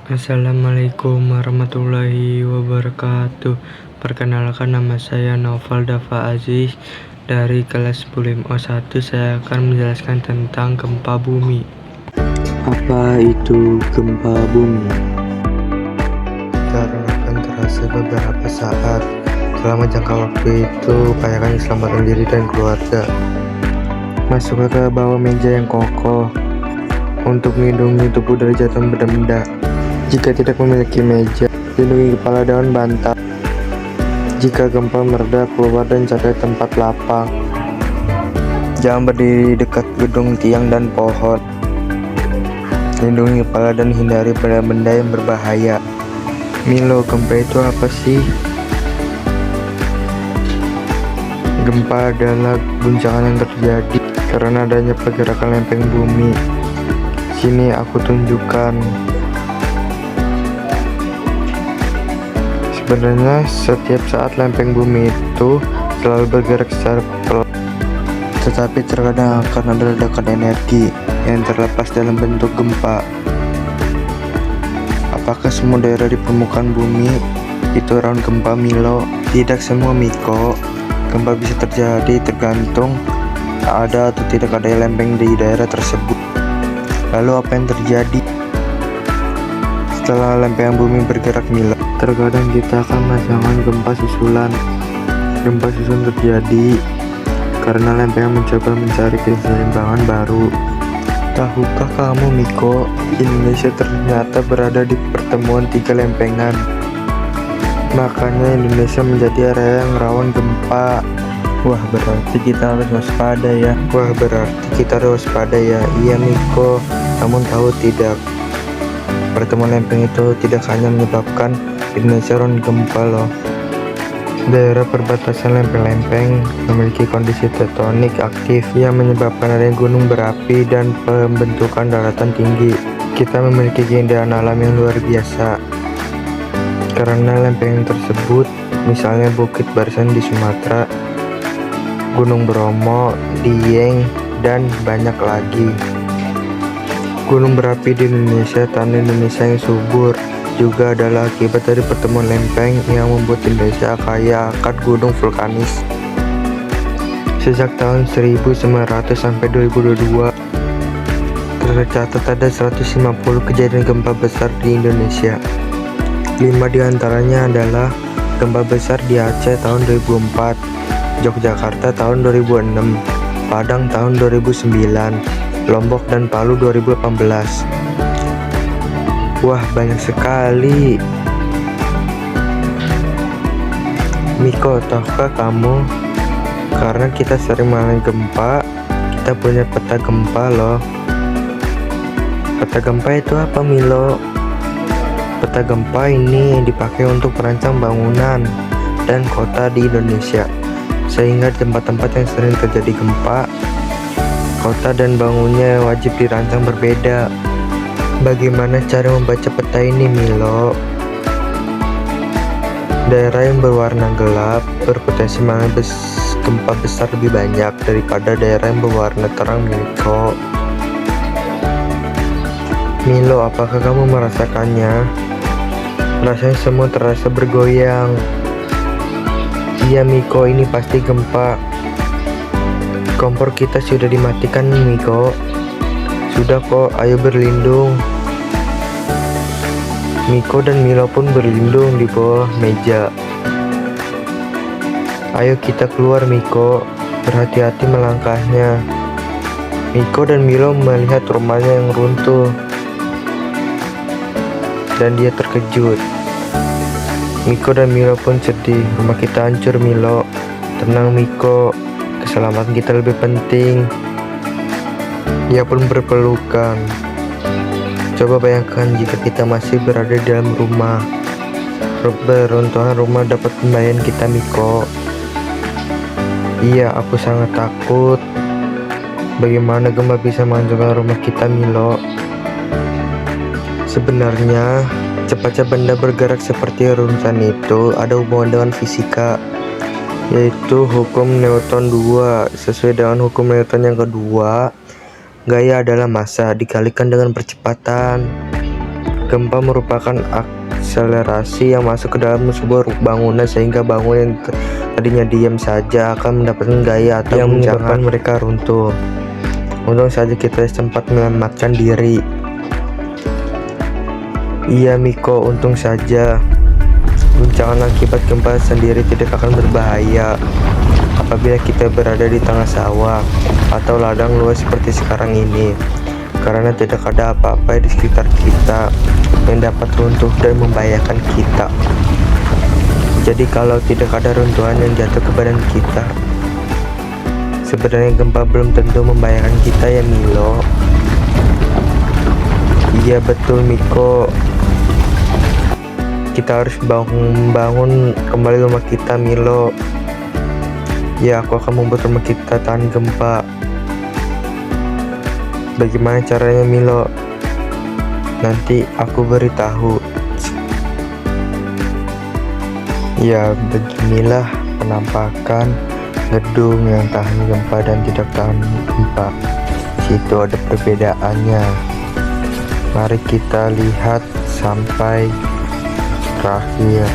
Assalamualaikum warahmatullahi wabarakatuh. Perkenalkan, nama saya Noval Dava Aziz dari kelas 10 Saya akan menjelaskan tentang gempa bumi. Apa itu gempa bumi? Karena akan terasa beberapa saat. Selama jangka waktu itu, upayakan keselamatan diri dan keluarga. Masuklah ke bawah meja yang kokoh untuk melindungi tubuh dari jatuhan benda-benda. Jika tidak memiliki meja, lindungi kepala dengan bantal. Jika gempa mereda, keluar dan cari tempat lapang. Jangan berdiri dekat gedung, tiang, dan pohon. Lindungi kepala dan hindari benda-benda yang berbahaya. Milo, gempa itu apa sih? Gempa adalah guncangan yang terjadi karena adanya pergerakan lempeng bumi. Sini aku tunjukkan. Sebenarnya setiap saat lempeng bumi itu selalu bergerak secara pelan, tetapi terkadang akan ada ledakan energi yang terlepas dalam bentuk gempa. Apakah semua daerah di permukaan bumi itu rawan gempa, Milo? Tidak semua, Miko. Gempa bisa terjadi tergantung ada atau tidak ada lempeng di daerah tersebut. Lalu apa yang terjadi setelah lempengan bumi bergerak, Milo? Terkadang kita akan merasakan gempa susulan. Gempa susulan terjadi karena lempengan mencoba mencari keseimbangan baru. Tahukah kamu, Miko, Indonesia ternyata berada di pertemuan 3 lempengan. Makanya Indonesia menjadi area yang rawan gempa. Wah, berarti kita harus waspada ya. Iya, Miko. Namun tahu tidak, pertemuan lempeng itu tidak hanya menyebabkan Indonesia rawan gempa loh. Daerah perbatasan lempeng-lempeng memiliki kondisi tektonik aktif yang menyebabkan adanya gunung berapi dan pembentukan daratan tinggi. Kita memiliki keindahan alam yang luar biasa karena lempeng tersebut, misalnya Bukit Barisan di Sumatera, Gunung Bromo, Dieng, dan banyak lagi. Gunung berapi di Indonesia, tanah Indonesia yang subur, juga adalah akibat dari pertemuan lempeng yang membuat Indonesia kaya akan gunung vulkanis. Sejak tahun 1900 sampai 2022, tercatat ada 150 kejadian gempa besar di Indonesia. 5 diantaranya adalah gempa besar di Aceh tahun 2004, Yogyakarta tahun 2006, Padang tahun 2009, Lombok dan Palu 2018. Wah, banyak sekali. Miko, tahukah kamu, karena kita sering mengalami gempa, kita punya peta gempa loh. Peta gempa itu apa, Milo? Peta gempa ini dipakai untuk merancang bangunan dan kota di Indonesia, sehingga di tempat-tempat yang sering terjadi gempa, kota dan bangunnya wajib dirancang berbeda. Bagaimana cara membaca peta ini, Milo? Daerah yang berwarna gelap berpotensi mengalami gempa besar lebih banyak daripada daerah yang berwarna terang, Miko. Milo, apakah kamu merasakannya? Rasanya semua terasa bergoyang. Iya, Miko, ini pasti gempa. Kompor kita sudah dimatikan, Miko. Sudah kok, ayo berlindung. Miko dan Milo pun berlindung di bawah meja. Ayo kita keluar, Miko. Berhati-hati melangkahnya. Miko dan Milo melihat rumahnya yang runtuh, dan dia terkejut. Miko dan Milo pun sedih. Rumah kita hancur, Milo. Tenang, Miko. Keselamatan kita lebih penting. Ia pun berpelukan. Coba bayangkan jika kita masih berada di dalam rumah. Beruntungan rumah dapat pemberian kita, Miko. Iya, aku sangat takut. Bagaimana gempa bisa menghancurkan rumah kita, Milo? Sebenarnya, cepatnya benda bergerak seperti rumusan itu ada hubungan dengan fisika, yaitu hukum Newton 2. Sesuai dengan hukum Newton yang kedua, gaya adalah massa dikalikan dengan percepatan. Gempa merupakan akselerasi yang masuk ke dalam sebuah bangunan sehingga bangunan yang tadinya diam saja akan mendapatkan gaya atau yang menyebabkan mereka runtuh. Untung saja kita sempat menyelamatkan diri. Iya Miko, untung saja. Guncangan akibat gempa sendiri tidak akan berbahaya apabila kita berada di tengah sawah atau ladang luas seperti sekarang ini, karena tidak ada apa-apa di sekitar kita yang dapat runtuh dan membahayakan kita. Jadi kalau tidak ada runtuhan yang jatuh ke badan kita, sebenarnya gempa belum tentu membahayakan kita ya Milo. Iya betul Miko, kita harus bangun kembali rumah kita Milo. Ya, aku akan membuat rumah kita tahan gempa. Bagaimana caranya Milo? Nanti aku beritahu. Ya, beginilah penampakan gedung yang tahan gempa dan tidak tahan gempa. Situ ada perbedaannya. Mari kita lihat sampai terakhir.